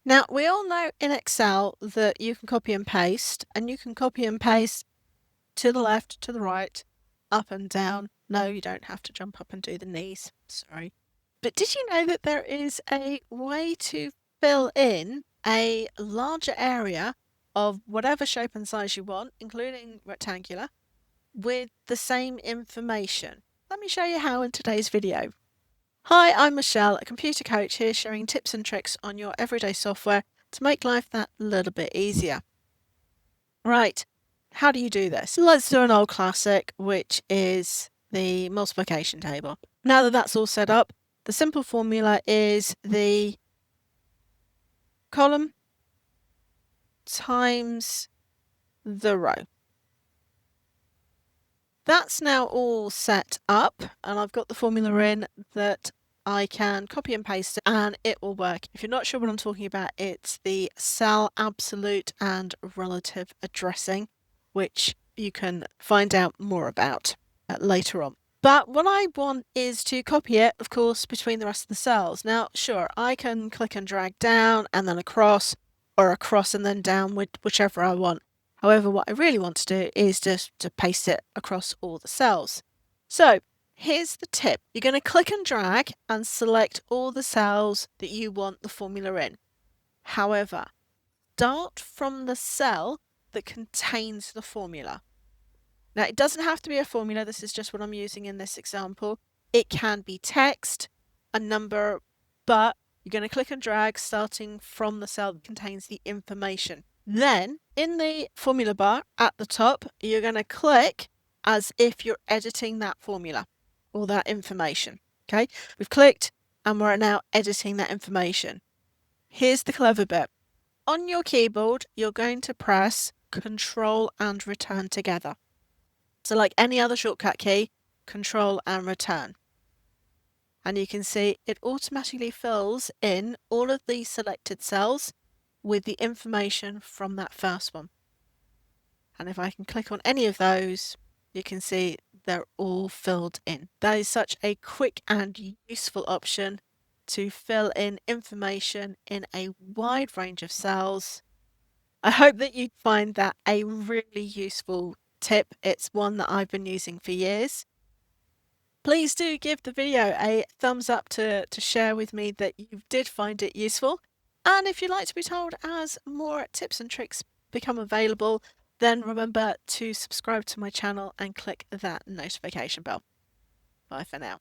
Now, we all know in Excel that you can copy and paste, and you can copy and paste to the left, to the right, up and down. No, you don't have to jump up and do the knees. Sorry. But did you know that there is a way to fill in a larger area of whatever shape and size you want, including rectangular, with the same information? Let me show you how in today's video. Hi, I'm Michelle, a computer coach here sharing tips and tricks on your everyday software to make life that little bit easier. Right, how do you do this? Let's do an old classic, which is the multiplication table. Now that that's all set up, the simple formula is the column times the row. That's now all set up, and I've got the formula in that I can copy and paste it and it will work. If you're not sure what I'm talking about, it's the cell absolute and relative addressing, which you can find out more about later on. But what I want is to copy it, of course, between the rest of the cells. Now, sure, I can click and drag down and then across, or across and then down, whichever I want. However, what I really want to do is just to paste it across all the cells. So here's the tip. You're going to click and drag and select all the cells that you want the formula in. However, start from the cell that contains the formula. Now, it doesn't have to be a formula. This is just what I'm using in this example. It can be text, a number, but you're going to click and drag starting from the cell that contains the information. Then, in the formula bar at the top, you're going to click as if you're editing that formula or that information. Okay, we've clicked and we're now editing that information. Here's the clever bit. On your keyboard, you're going to press Ctrl and Return together. So like any other shortcut key, Ctrl and Return. And you can see it automatically fills in all of the selected cells with the information from that first one. And if I can click on any of those, you can see they're all filled in. That is such a quick and useful option to fill in information in a wide range of cells. I hope that you find that a really useful tip. It's one that I've been using for years. Please do give the video a thumbs up to share with me that you did find it useful. And if you'd like to be told as more tips and tricks become available, then remember to subscribe to my channel and click that notification bell. Bye for now.